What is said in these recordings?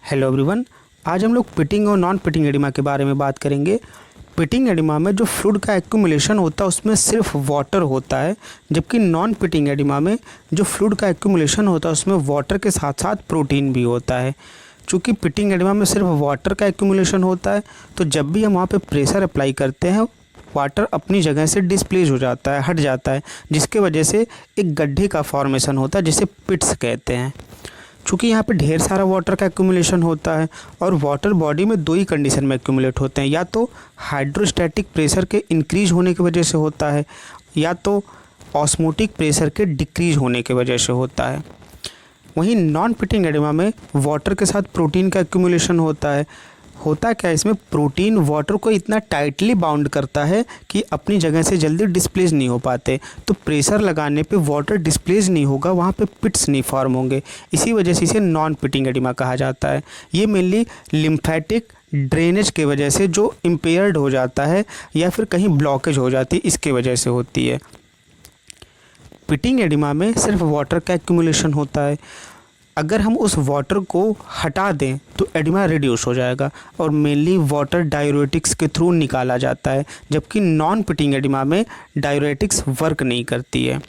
Hello everyone. आज हम लोग पिटिंग और नॉन पिटिंग एडिमा के बारे में बात करेंगे। पिटिंग एडिमा में जो फ्लूइड का एक्यूमुलेशन होता है उसमें सिर्फ वाटर होता है, जबकि नॉन पिटिंग एडिमा में जो फ्लूइड का एक्यूमुलेशन होता है उसमें वाटर के साथ साथ प्रोटीन भी होता है। चूँकि पिटिंग एडिमा में सिर्फ वाटर का एक्यूमुलेशन होता है, तो जब भी हम वहाँ पे प्रेशर अप्लाई करते हैं वाटर अपनी जगह से डिस्प्लेस हो जाता है, हट जाता है, जिसके वजह से एक गड्ढे का फॉर्मेशन होता है जिसे पिट्स कहते हैं। चूँकि यहाँ पे ढेर सारा वाटर का एक्यूमुलेशन होता है और वाटर बॉडी में दो ही कंडीशन में एक्यूमुलेट होते हैं, या तो हाइड्रोस्टैटिक प्रेशर के इंक्रीज होने की वजह से होता है या तो ऑस्मोटिक प्रेशर के डिक्रीज होने की वजह से होता है। वहीं नॉन पिटिंग एडिमा में वाटर के साथ प्रोटीन का एक्यूमुलेशन होता है। होता क्या है, इसमें प्रोटीन वाटर को इतना टाइटली बाउंड करता है कि अपनी जगह से जल्दी डिस्प्लेस नहीं हो पाते, तो प्रेशर लगाने पे वाटर डिस्प्लेस नहीं होगा, वहाँ पे पिट्स नहीं फॉर्म होंगे। इसी वजह से इसे नॉन पिटिंग एडिमा कहा जाता है। ये मेनली लिम्फेटिक ड्रेनेज के वजह से जो इम्पेयर्ड हो जाता है या फिर कहीं ब्लॉकेज हो जाती है, इसके वजह से होती है। पिटिंग एडिमा में सिर्फ वाटर का एक्यूमुलेशन होता है। अगर हम उस वाटर को हटा दें तो एडिमा रिड्यूस हो जाएगा और मेनली वाटर डायूरेटिक्स के थ्रू निकाला जाता है, जबकि नॉन पिटिंग एडिमा में डायूरेटिक्स वर्क नहीं करती है।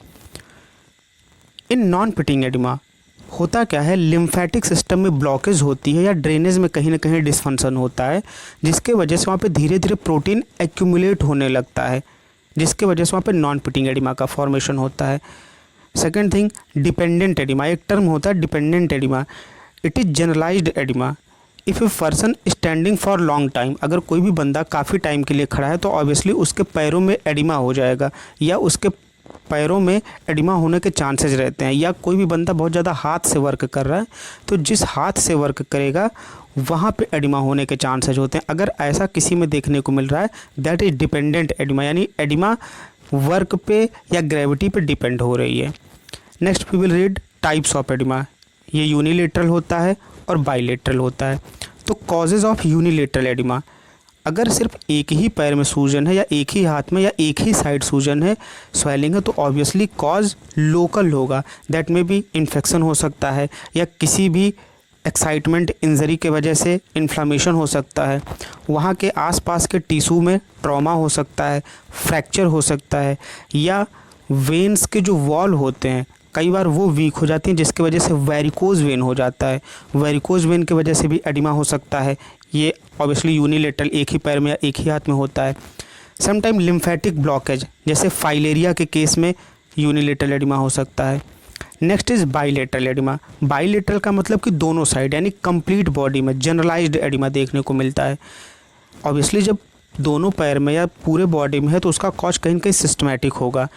इन नॉन पिटिंग एडिमा होता क्या है, लिम्फेटिक सिस्टम में ब्लॉकेज होती है या ड्रेनेज में कहीं ना कहीं डिसफंक्शन होता है, जिसके वजह से वहाँ पे धीरे धीरे प्रोटीन एक्यूमुलेट होने लगता है, जिसके वजह से वहाँ पे नॉन पिटिंग एडिमा का फॉर्मेशन होता है। Second thing, dependent oedema. एक टर्म होता है dependent oedema. It is generalized oedema if a person standing for long time. अगर कोई भी बंदा काफ़ी टाइम के लिए खड़ा है तो ऑब्वियसली उसके पैरों में एडिमा हो जाएगा या उसके पैरों में एडिमा होने के चांसेस रहते हैं। या कोई भी बंदा बहुत ज़्यादा हाथ से वर्क कर रहा है तो जिस हाथ से वर्क करेगा वहाँ पे एडिमा होने के चांसेस होते हैं। अगर ऐसा किसी में देखने को मिल रहा है, दैट इज़ डिपेंडेंट एडिमा, यानी एडिमा वर्क पे या ग्रेविटी पे डिपेंड हो रही है। Next we will read types of oedema. ये यूनिलेटरल होता है और बाइलेटरल होता है। तो कॉजेज़ ऑफ यूनिलेटरल एडिमा, अगर सिर्फ एक ही पैर में सूजन है या एक ही हाथ में या एक ही साइड सूजन है, स्वेलिंग है, तो ऑब्वियसली कॉज लोकल होगा। दैट में भी इन्फेक्शन हो सकता है या किसी भी एक्साइटमेंट इंजरी के वजह से इन्फ्लामेशन हो सकता है, वहाँ के आसपास के टिश्यू में ट्रॉमा हो सकता है, फ्रैक्चर हो सकता है, या वेन्स के जो वॉल होते हैं कई बार वो वीक हो जाती हैं, जिसकी वजह से वेरिकोज वेन हो जाता है। वेरिकोज वेन की वजह से भी एडिमा हो सकता है। ये ऑब्वियसली यूनिलेटरल एक ही पैर में या एक ही हाथ में होता है। समटाइम लिम्फेटिक ब्लॉकेज, जैसे फाइलेरिया के केस में यूनिलेटरल एडिमा हो सकता है। Next is bilateral oedema. Bilateral का मतलब कि दोनों साइड, यानी कंप्लीट बॉडी में जनरलाइज्ड एडिमा देखने को मिलता है। ऑब्वियसली जब दोनों पैर में या पूरे बॉडी में है तो उसका कॉज कहीं ना कहीं सिस्टमैटिक होगा।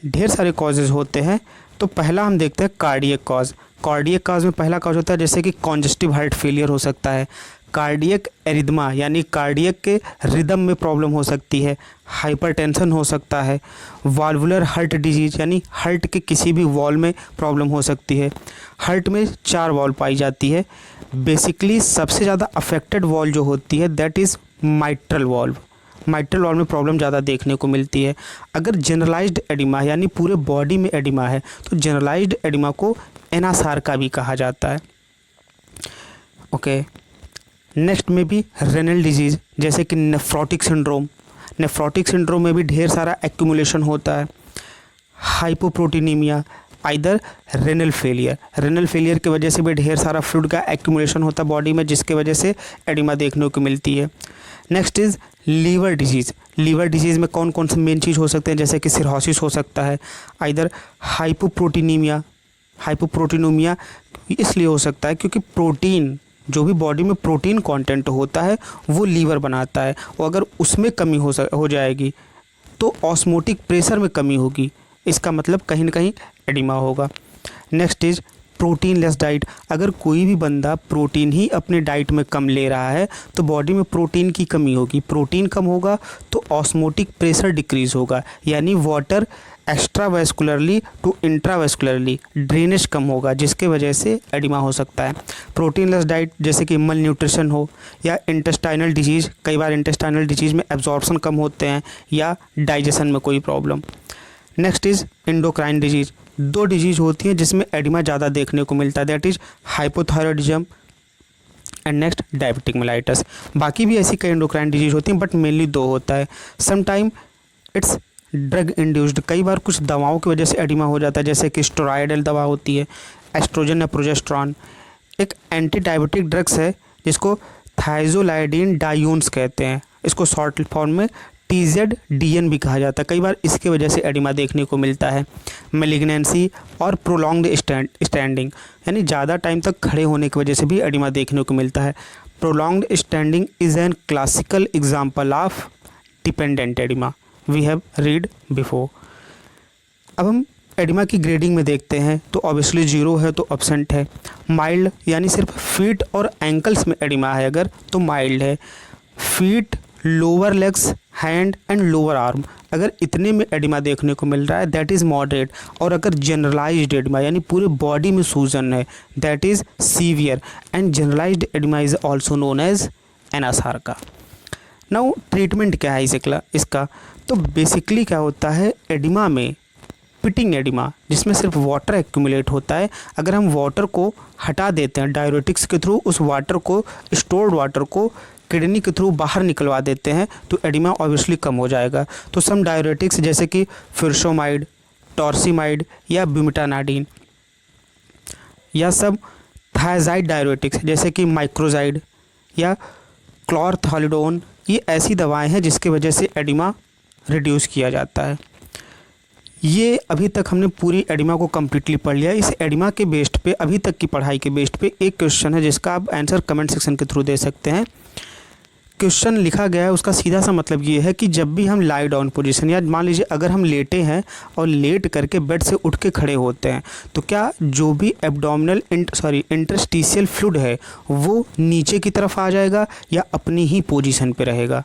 ढेर सारे कॉजेज़ होते हैं। तो पहला हम देखते हैं कार्डियक कॉज। कार्डियक कॉज में पहला कॉज होता है जैसे कि कॉन्जेस्टिव हार्ट फेलियर हो सकता है, कार्डियक एरिथमा यानी कार्डियक के रिदम में प्रॉब्लम हो सकती है, हाइपरटेंशन हो सकता है, वाल्वुलर हार्ट डिजीज यानी हार्ट के किसी भी वॉल में प्रॉब्लम हो सकती है। हार्ट में 4 वॉल पाई जाती है। बेसिकली सबसे ज़्यादा अफेक्टेड वॉल जो होती है that is mitral valve. Mitral valve में प्रॉब्लम ज़्यादा देखने को मिलती है। अगर जनरलाइज्ड एडिमा है यानी पूरे बॉडी में एडिमा है तो जनरलाइज्ड एडिमा को एनासार का भी कहा जाता है। ओके, नेक्स्ट में भी रेनल डिजीज़ जैसे कि नेफ्रोटिक सिंड्रोम। नेफ्रोटिक सिंड्रोम में भी ढेर सारा एक्यूमुलेशन होता है। Hypoproteinaemia, either renal failure. Renal failure की वजह से भी ढेर सारा फ्लूइड का एक्यूमुलेशन होता है बॉडी में, जिसके वजह से एडिमा देखने को मिलती है। Next is liver disease. Liver disease में कौन कौन से मेन चीज़ हो सकते हैं, जैसे कि सिरहोसिस हो सकता है, आइदर हाइपोप्रोटीनीमिया। हाइपोप्रोटीनीमिया इसलिए हो सकता है क्योंकि प्रोटीन, जो भी बॉडी में प्रोटीन कंटेंट होता है वो लीवर बनाता है, और अगर उसमें कमी हो जाएगी तो ऑस्मोटिक प्रेशर में कमी होगी, इसका मतलब कहीं ना कहीं एडिमा होगा। Next is protein less diet. अगर कोई भी बंदा प्रोटीन ही अपने डाइट में कम ले रहा है तो बॉडी में प्रोटीन की कमी होगी। प्रोटीन कम होगा तो ऑस्मोटिक प्रेशर डिक्रीज होगा, यानी वाटर एक्स्ट्रावेस्कुलरली टू इंट्रावेस्कुलरली ड्रेनेज कम होगा, जिसके वजह से एडिमा हो सकता है। प्रोटीन लेस डाइट जैसे कि मल न्यूट्रिशन हो या इंटेस्टाइनल डिजीज़, कई बार इंटेस्टाइनल डिजीज़ में एब्जॉर्प्शन कम होते हैं या डाइजेशन में कोई problem. Next is endocrine disease. 2 disease होती हैं जिसमें एडिमा ज़्यादा देखने को मिलता है, that is hypothyroidism and next diabetic mellitus. बाकी भी ऐसी कई एंडोक्राइन डिजीज होती हैं बट मेनली 2 होता है। समटाइम इट्स ड्रग इंड्यूस्ड, कई बार कुछ दवाओं की वजह से एडिमा हो जाता है, जैसे कि स्टेरॉयडल दवा होती है, एस्ट्रोजन या प्रोजेस्टेरॉन। एक एंटी डायबिटिक ड्रग्स है जिसको थाइजोलाइडिन डायून्स कहते हैं, इसको शॉर्ट फॉर्म में TZDN भी कहा जाता है। कई बार इसके वजह से एडिमा देखने को मिलता है। मेलिग्नेंसी और प्रोलॉन्ग्ड स्टैंडिंग, यानी ज़्यादा टाइम तक खड़े होने की वजह से भी एडिमा देखने को मिलता है। Prolonged standing is an classical example of dependent oedema, we have read before. अब हम एडिमा की ग्रेडिंग में देखते हैं तो ऑब्वियसली 0 है तो एब्सेंट है। माइल्ड यानी सिर्फ फीट और एंकल्स में एडिमा है अगर तो माइल्ड है। Feet, lower legs, hand and lower arm, अगर इतने में एडिमा देखने को मिल रहा है दैट इज़ मॉडरेट। और अगर जनरलाइज्ड एडिमा यानी पूरे बॉडी में सूजन है that is severe. And generalised edema is also known as anasarca. Now treatment क्या है इसका तो बेसिकली क्या होता है, एडिमा में पिटिंग एडिमा जिसमें सिर्फ वाटर एक्यूमुलेट होता है, अगर हम वाटर को हटा देते हैं डाययूरेटिक्स के थ्रू, उस वाटर को, स्टोर्ड वाटर को किडनी के थ्रू बाहर निकलवा देते हैं तो एडिमा ऑब्वियसली कम हो जाएगा। तो सम डाययूरेटिक्स जैसे कि फिरसोमाइड, टॉर्सीमाइड या ब्यूमेटानाडिन, या सब थायजाइड डाययूरेटिक्स जैसे कि माइक्रोजाइड या क्लोरथालिडोन, ये ऐसी दवाएं हैं जिसकी वजह से एडिमा रिड्यूस किया जाता है। ये अभी तक हमने पूरी एडिमा को कम्प्लीटली पढ़ लिया। इस एडिमा के बेस्ड पे, अभी तक की पढ़ाई के बेस्ड पे एक क्वेश्चन है जिसका आप आंसर कमेंट सेक्शन के थ्रू दे सकते हैं। क्वेश्चन लिखा गया है उसका सीधा सा मतलब ये है कि जब भी हम लाई डाउन पोजीशन, या मान लीजिए अगर हम लेटे हैं और लेट करके बेड से उठ के खड़े होते हैं तो क्या जो भी एब्डोमिनल इंटरस्टिशियल फ्लूइड है वो नीचे की तरफ आ जाएगा या अपनी ही पोजीशन पे रहेगा।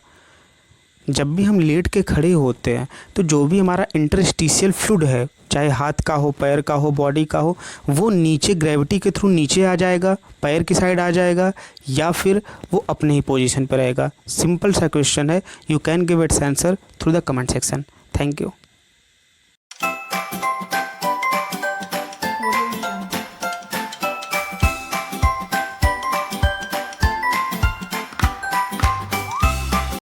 जब भी हम लेट के खड़े होते हैं तो जो भी हमारा इंटरस्टिशियल फ्लूइड है, चाहे हाथ का हो, पैर का हो, बॉडी का हो, वो नीचे ग्रेविटी के थ्रू नीचे आ जाएगा, पैर की साइड आ जाएगा, या फिर वो अपने ही पोजीशन पर रहेगा। सिंपल सा क्वेश्चन है, you can give its answer through the comment section. Thank you.